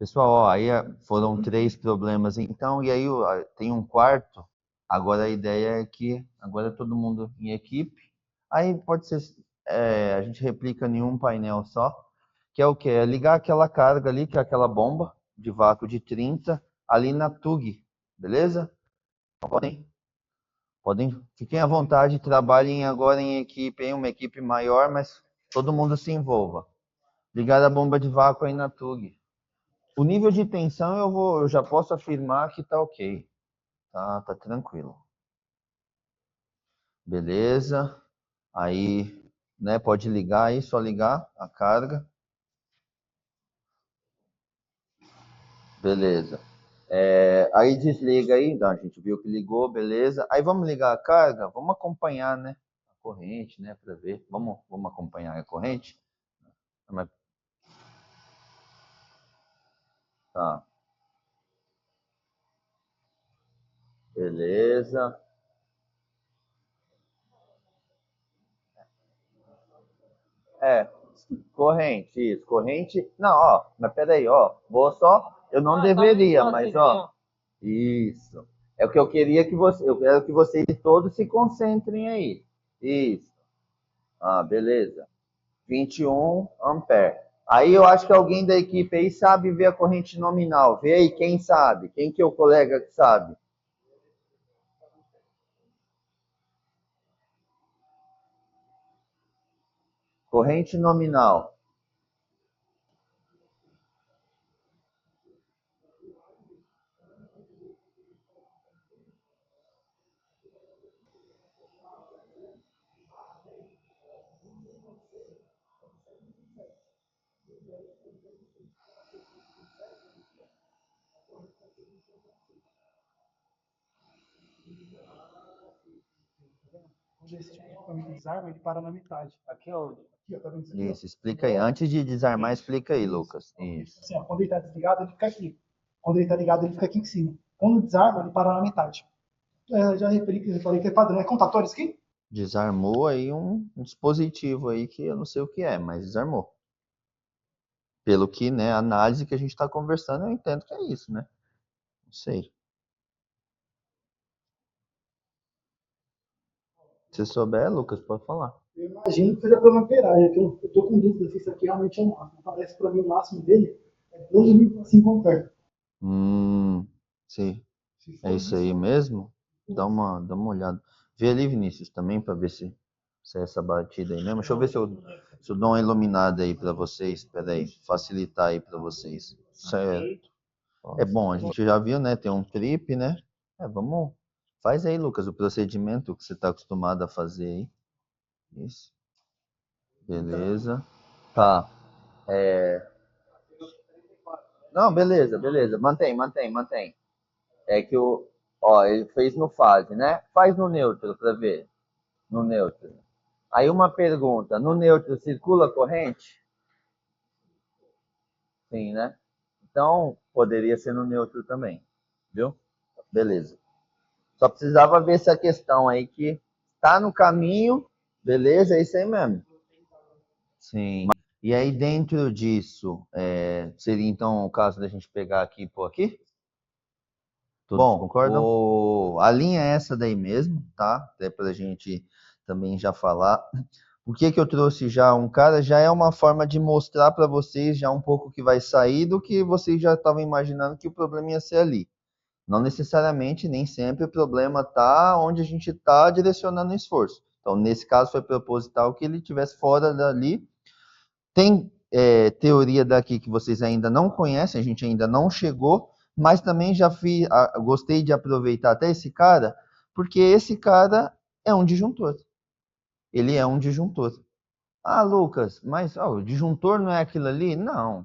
Pessoal, ó, aí foram três problemas, então, e aí tem um quarto. Agora a ideia é que agora é todo mundo em equipe. Aí pode ser, a gente replica em um painel só, que é o quê? É ligar aquela carga ali, que é aquela bomba de vácuo de 30, ali na TUG, beleza? Então, fiquem à vontade, trabalhem agora em equipe, em uma equipe maior, mas todo mundo se envolva. Ligar a bomba de vácuo aí na TUG. O nível de tensão eu já posso afirmar que tá ok. Tá tranquilo. Beleza. Aí, né, pode ligar aí, só ligar a carga. Beleza. Aí desliga aí, então, a gente viu que ligou, beleza. Aí vamos ligar a carga, vamos acompanhar, né? A corrente, né, para ver. Vamos acompanhar a corrente. Tá, beleza. É, corrente, isso, corrente. Não, ó, mas peraí, ó, vou só. Eu não deveria, mas ó, isso. É o que eu quero que vocês todos se concentrem aí. Isso. Ah, beleza. 21 ampere. Aí eu acho que alguém da equipe aí sabe ver a corrente nominal. Vê aí, quem sabe? Quem que é o colega que sabe? Corrente nominal. Quando esse tipo de equipamento desarma, ele para na metade. Aqui, ó, tá vendo isso aqui? Isso, explica aí. Antes de desarmar, explica aí, Lucas. Isso. Assim, ó, quando ele está desligado, ele fica aqui. Quando ele está ligado, ele fica aqui em cima. Quando desarma, ele para na metade. Já referi que eu falei que é padrão. É contatório isso aqui? Desarmou aí um dispositivo aí que eu não sei o que é, mas desarmou. Pelo que, né, a análise que a gente está conversando, eu entendo que é isso, né? Não sei. Se souber, Lucas, pode falar. Eu imagino que seja para uma operagem. Eu estou com dúvida se isso aqui realmente é o máximo. Parece para mim o máximo dele é 12.5 amperes. Sim. Se É for isso isso, aí mesmo? Dá uma olhada. Vê ali, Vinícius, também, para ver se é essa batida aí mesmo. Deixa eu ver se eu dou uma iluminada aí para vocês. Espera aí, facilitar aí para vocês. Certo. É bom, a gente já viu, né? Tem um trip, né? Vamos. Faz aí, Lucas, o procedimento que você está acostumado a fazer aí. Isso. Beleza. Tá. Não, beleza, beleza. Mantém. É que ó, ele fez no fase, né? Faz no neutro para ver. No neutro. Aí uma pergunta, no neutro circula corrente? Sim, né? Então, poderia ser no neutro também, viu? Beleza. Só precisava ver essa questão aí que tá no caminho, beleza? É isso aí mesmo. Sim. E aí dentro disso, seria então o caso da gente pegar aqui e pôr aqui? Todos concordam? A linha é essa daí mesmo, tá? Até para a gente também já falar. Por que que eu trouxe já um cara? Já é uma forma de mostrar para vocês já um pouco que vai sair do que vocês já estavam imaginando que o problema ia ser ali. Não necessariamente, nem sempre o problema está onde a gente está direcionando o esforço. Então, nesse caso, foi proposital que ele estivesse fora dali. Tem teoria daqui que vocês ainda não conhecem, a gente ainda não chegou, mas também gostei de aproveitar até esse cara, porque esse cara é um disjuntor. Ele é um disjuntor. Ah, Lucas, mas o disjuntor não é aquilo ali? Não.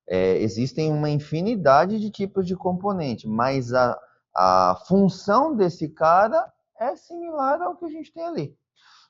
Existem uma infinidade de tipos de componente, mas a função desse cara é similar ao que a gente tem ali.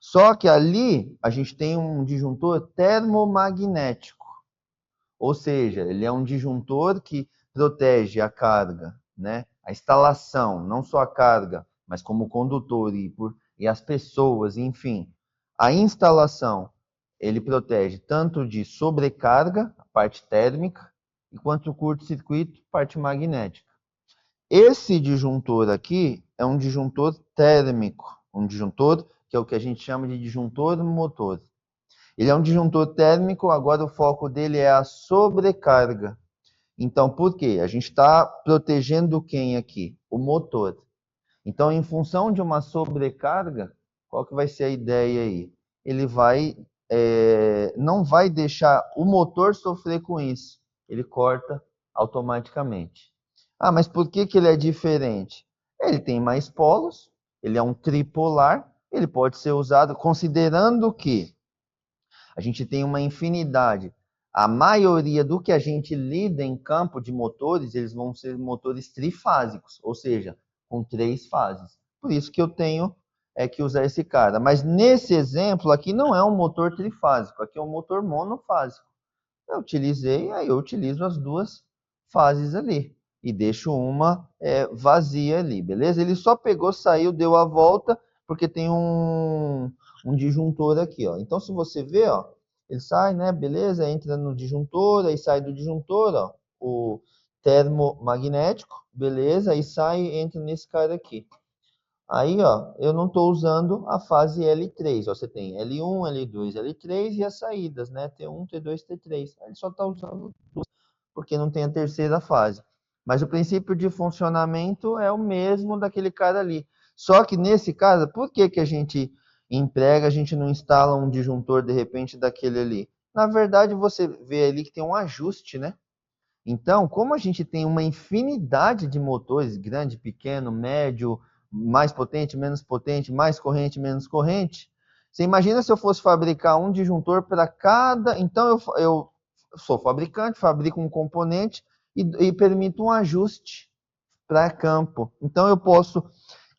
Só que ali a gente tem um disjuntor termomagnético, ou seja, ele é um disjuntor que protege a carga, né? A instalação, não só a carga, mas como o condutor e as pessoas, enfim. A instalação, ele protege tanto de sobrecarga, a parte térmica, enquanto o curto-circuito, parte magnética. Esse disjuntor aqui é um disjuntor térmico, um disjuntor que é o que a gente chama de disjuntor motor. Ele é um disjuntor térmico, agora o foco dele é a sobrecarga. Então, por quê? A gente está protegendo quem aqui? O motor. Então, em função de uma sobrecarga, qual que vai ser a ideia aí? Ele não vai deixar o motor sofrer com isso. Ele corta automaticamente. Ah, mas por que que ele é diferente? Ele tem mais polos, ele é um tripolar, ele pode ser usado, considerando que a gente tem uma infinidade. A maioria do que a gente lida em campo de motores, eles vão ser motores trifásicos, ou seja, com 3 fases. Por isso que eu tenho que usar esse cara. Mas nesse exemplo aqui não é um motor trifásico, aqui é um motor monofásico. Eu utilizei, aí eu utilizo as 2 fases ali e deixo uma vazia ali, beleza? Ele só pegou, saiu, deu a volta, porque tem um disjuntor aqui, ó. Então, se você ver, ó, ele sai, né, beleza? Entra no disjuntor, aí sai do disjuntor, ó, o termomagnético, beleza? Aí sai e entra nesse cara aqui. Aí, ó, eu não estou usando a fase L3. Ó, você tem L1, L2, L3 e as saídas, né? T1, T2, T3. Ele só está usando duas, porque não tem a terceira fase. Mas o princípio de funcionamento é o mesmo daquele cara ali. Só que nesse caso, por que que a gente emprega, a gente não instala um disjuntor de repente daquele ali? Na verdade, você vê ali que tem um ajuste, né? Então, como a gente tem uma infinidade de motores, grande, pequeno, médio, mais potente, menos potente, mais corrente, menos corrente, você imagina se eu fosse fabricar um disjuntor para cada. Então, eu sou fabricante, fabrico um componente e permito um ajuste para campo. Então, eu posso.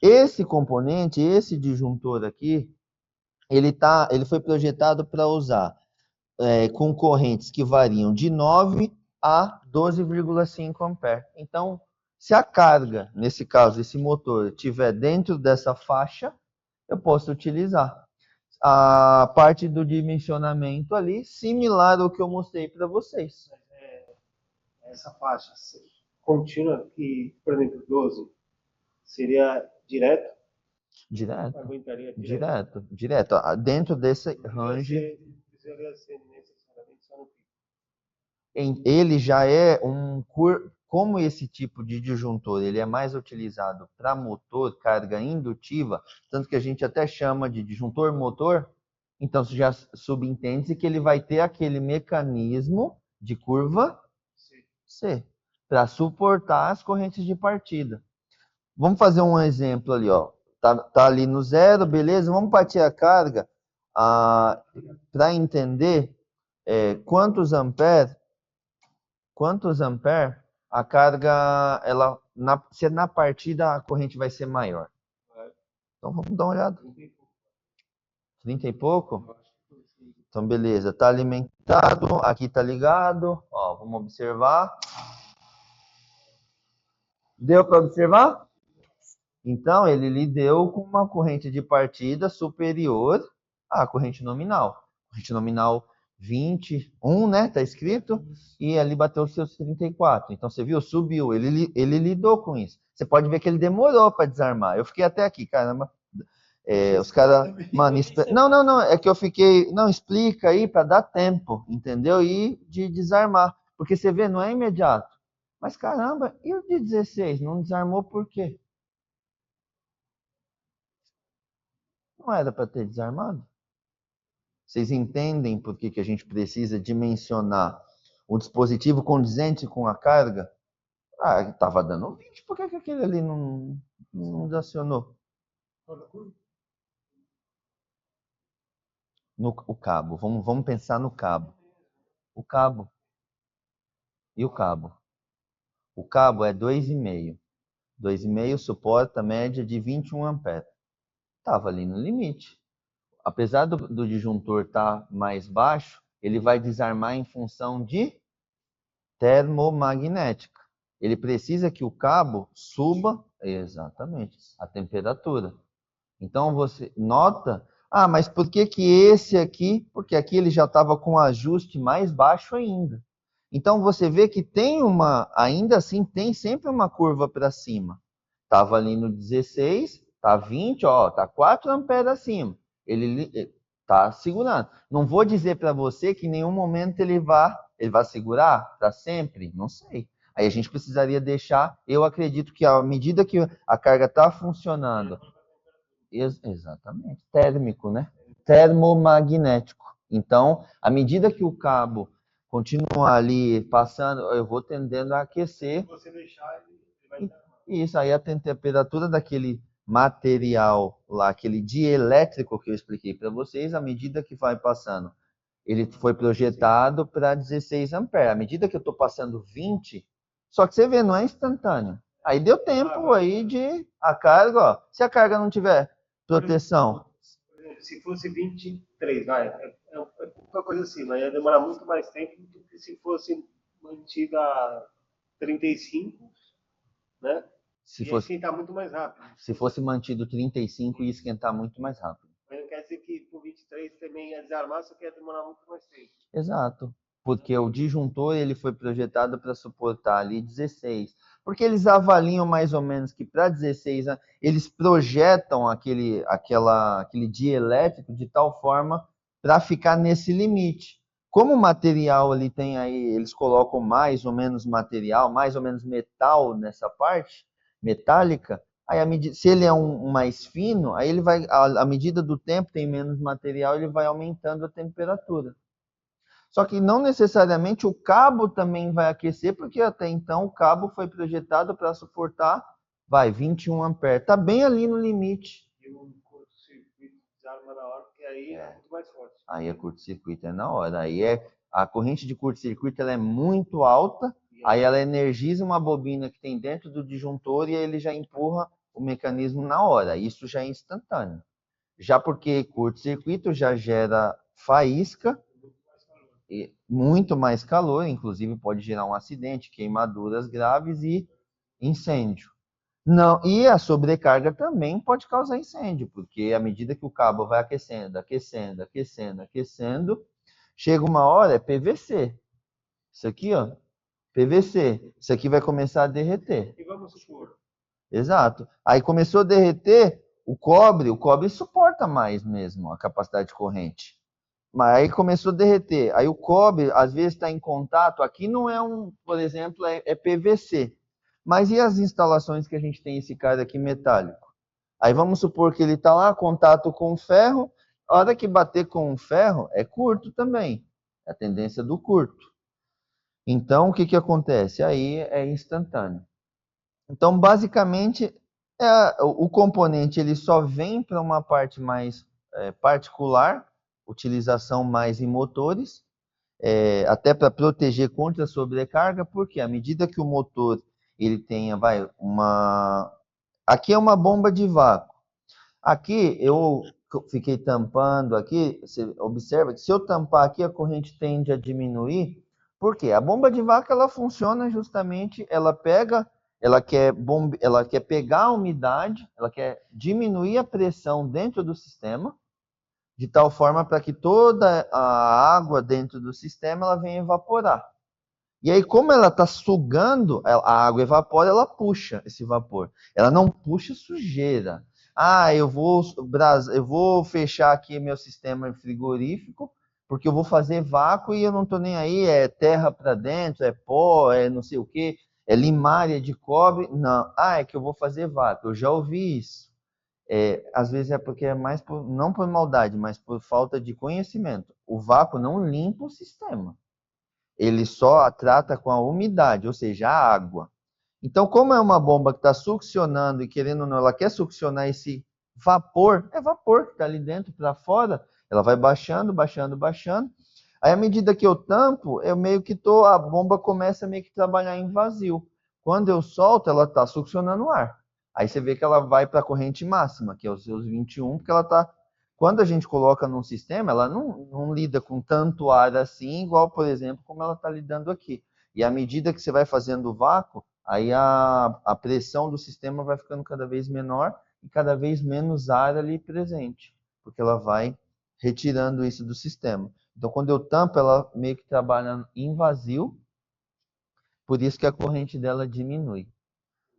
Esse componente, esse disjuntor aqui, ele foi projetado para usar com correntes que variam de 9 a 12,5 ampere. Então, se a carga, nesse caso, esse motor, estiver dentro dessa faixa, eu posso utilizar. A parte do dimensionamento ali, similar ao que eu mostrei para vocês. Essa faixa contínua e, por exemplo, 12, seria direto? Direto. Aguentaria direto? Direto. Dentro desse range. Precisaria ser necessariamente só no pico. Ele já é como esse tipo de disjuntor ele é mais utilizado para motor, carga indutiva, tanto que a gente até chama de disjuntor motor, então já subentende que ele vai ter aquele mecanismo de curva C para suportar as correntes de partida. Vamos fazer um exemplo ali, ó. Tá ali no zero, beleza? Vamos partir a carga para entender quantos ampere a carga, se na partida a corrente vai ser maior. Então vamos dar uma olhada. 30 e pouco? Então beleza, tá alimentado, aqui tá ligado, ó, vamos observar. Deu para observar? Então ele lhe deu com uma corrente de partida superior à corrente nominal. Corrente nominal 21, né? Tá escrito. E ali bateu os seus 34. Então você viu, subiu. Ele lidou com isso. Você pode ver que ele demorou para desarmar. Eu fiquei até aqui, caramba. Os caras. Mano, não. É que eu fiquei. Não, explica aí para dar tempo, entendeu? E de desarmar. Porque você vê, não é imediato. Mas caramba, e o de 16? Não desarmou por quê? Não era para ter desarmado? Vocês entendem por que a gente precisa dimensionar o dispositivo condizente com a carga? Ah, estava dando 20, por que aquele ali não acionou? O cabo, vamos pensar no cabo. O cabo. E o cabo? O cabo é 2,5. 2,5 suporta a média de 21 amperes. Estava ali no limite. Apesar do disjuntor estar mais baixo, ele vai desarmar em função de termomagnética. Ele precisa que o cabo suba exatamente a temperatura. Então você nota, mas por que esse aqui? Porque aqui ele já estava com ajuste mais baixo ainda. Então você vê que tem ainda assim tem sempre uma curva para cima. Estava ali no 16, tá 20, ó, tá 4 amperes acima. Ele tá segurando. Não vou dizer para você que em nenhum momento ele vai segurar para sempre, não sei. Aí a gente precisaria deixar, eu acredito que à medida que a carga está funcionando, exatamente, térmico, né? Termomagnético. Então, à medida que o cabo continua ali passando, eu vou tendendo a aquecer. Se você deixar, ele vai... Isso, aí a temperatura daquele material lá, aquele dielétrico que eu expliquei para vocês, à medida que vai passando, ele foi projetado para 16 amperes. À medida que eu estou passando 20, só que você vê, não é instantâneo. Aí deu tempo aí de a carga, ó. Se a carga não tiver proteção. Se fosse 23, vai, é pouca coisa assim, mas ia demorar muito mais tempo do que se fosse mantida 35, né? Se e fosse, esquentar muito mais rápido. Se fosse mantido 35, ia esquentar muito mais rápido. Mas não quer dizer que por 23 também ia desarmar, só que ia demorar muito mais tempo. Exato. Porque o disjuntor ele foi projetado para suportar ali 16. Porque eles avaliam mais ou menos que para 16, eles projetam aquele dielétrico de tal forma para ficar nesse limite. Como o material ali tem aí, eles colocam mais ou menos material, mais ou menos metal nessa parte, metálica, aí se ele é um mais fino, aí ele vai, à medida do tempo, tem menos material, ele vai aumentando a temperatura. Só que não necessariamente o cabo também vai aquecer, porque até então o cabo foi projetado para suportar, 21 amperes. Está bem ali no limite. E o curto-circuito desarma na hora, porque aí é muito mais forte. Aí é curto-circuito, é na hora. A corrente de curto-circuito ela é muito alta, aí ela energiza uma bobina que tem dentro do disjuntor e aí ele já empurra o mecanismo na hora. Isso já é instantâneo. Já porque curto-circuito já gera faísca, e muito mais calor, inclusive pode gerar um acidente, queimaduras graves e incêndio. Não, e a sobrecarga também pode causar incêndio, porque à medida que o cabo vai aquecendo, aquecendo, aquecendo, aquecendo, chega uma hora, é PVC. Isso aqui, ó, PVC. Isso aqui vai começar a derreter. E vamos supor. Exato. Aí começou a derreter o cobre suporta mais mesmo a capacidade de corrente. Mas aí começou a derreter. Aí o cobre, às vezes, está em contato. Aqui não é por exemplo, é PVC. Mas e as instalações que a gente tem esse cara aqui metálico? Aí vamos supor que ele está lá, contato com o ferro. A hora que bater com o ferro, é curto também. É a tendência do curto. Então, o que acontece? Aí é instantâneo. Então, basicamente, o componente ele só vem para uma parte mais particular, utilização mais em motores, até para proteger contra a sobrecarga, porque à medida que o motor ele tenha, aqui é uma bomba de vácuo. Aqui eu fiquei tampando aqui, você observa que se eu tampar aqui a corrente tende a diminuir. Por quê? A bomba de vácuo ela funciona justamente, ela quer pegar a umidade, ela quer diminuir a pressão dentro do sistema, de tal forma para que toda a água dentro do sistema ela venha evaporar. E aí, como ela está sugando, a água evapora, ela puxa esse vapor. Ela não puxa sujeira. Eu vou fechar aqui meu sistema frigorífico, porque eu vou fazer vácuo e eu não estou nem aí, é terra para dentro, é pó, é não sei o quê, é limária de cobre. Não, é que eu vou fazer vácuo. Eu já ouvi isso. Às vezes é porque é mais não por maldade, mas por falta de conhecimento. O vácuo não limpa o sistema. Ele só trata com a umidade, ou seja, a água. Então, como é uma bomba que está succionando e querendo ou não, ela quer succionar esse vapor, é vapor que está ali dentro para fora, ela vai baixando, baixando, baixando. Aí, à medida que eu tampo, a bomba começa a meio que trabalhar em vazio. Quando eu solto, ela está succionando o ar. Aí você vê que ela vai para a corrente máxima, que é os seus 21, porque ela está... Quando a gente coloca num sistema, ela não lida com tanto ar assim, igual, por exemplo, como ela está lidando aqui. E à medida que você vai fazendo o vácuo, aí a pressão do sistema vai ficando cada vez menor e cada vez menos ar ali presente, porque ela vai retirando isso do sistema. Então, quando eu tampo, ela meio que trabalha em vazio, Por isso que a corrente dela diminui.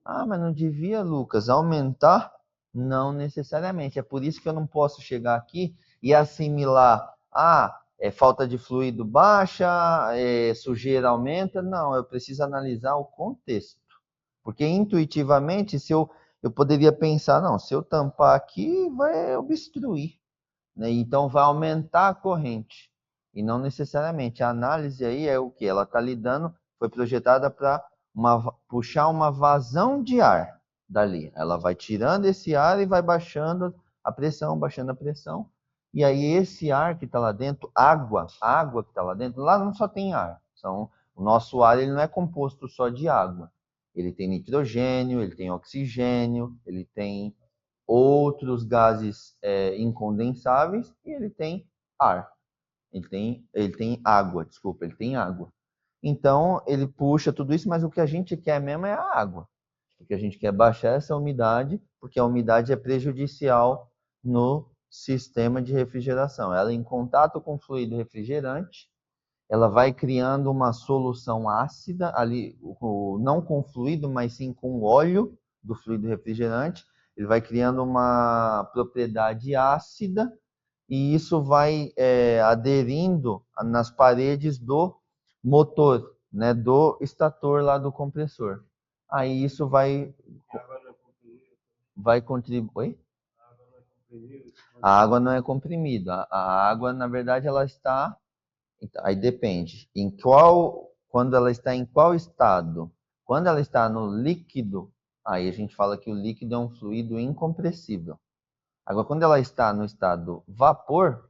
Ah, mas não devia, Lucas, aumentar? Não necessariamente. É por isso que eu não posso chegar aqui e assimilar, falta de fluido baixa, sujeira aumenta. Não, eu preciso analisar o contexto. Porque intuitivamente, se eu poderia pensar, não, se eu tampar aqui, vai obstruir, né? Então vai aumentar a corrente. E não necessariamente. A análise aí é o que? Ela está lidando, foi projetada para puxar uma vazão de ar dali. Ela vai tirando esse ar e vai baixando a pressão, baixando a pressão. E aí esse ar que está lá dentro, a água que está lá dentro, lá não só tem ar. O nosso ar ele não é composto só de água. Ele tem nitrogênio, ele tem oxigênio, ele tem outros gases incondensáveis e ele tem ar. Ele tem água, desculpa, ele tem água. Então, ele puxa tudo isso, mas o que a gente quer mesmo é a água. O que a gente quer é baixar essa umidade, porque a umidade é prejudicial no sistema de refrigeração. Ela em contato com o fluido refrigerante, ela vai criando uma solução ácida, ali, não com fluido, mas sim com o óleo do fluido refrigerante. Ele vai criando uma propriedade ácida e isso vai aderindo nas paredes do motor, né, do estator lá do compressor. Aí isso vai contribuir. A água não é comprimida. A água, na verdade, ela está. Aí depende. Quando ela está em qual estado? Quando ela está no líquido, aí a gente fala que o líquido é um fluido incompressível. Agora, quando ela está no estado vapor,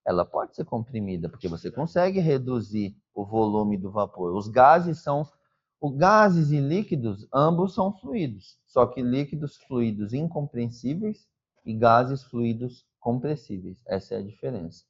ela pode ser comprimida, porque você consegue reduzir o volume do vapor. Os gases e líquidos, ambos são fluidos, só que líquidos fluidos incompressíveis e gases fluidos compressíveis. Essa é a diferença.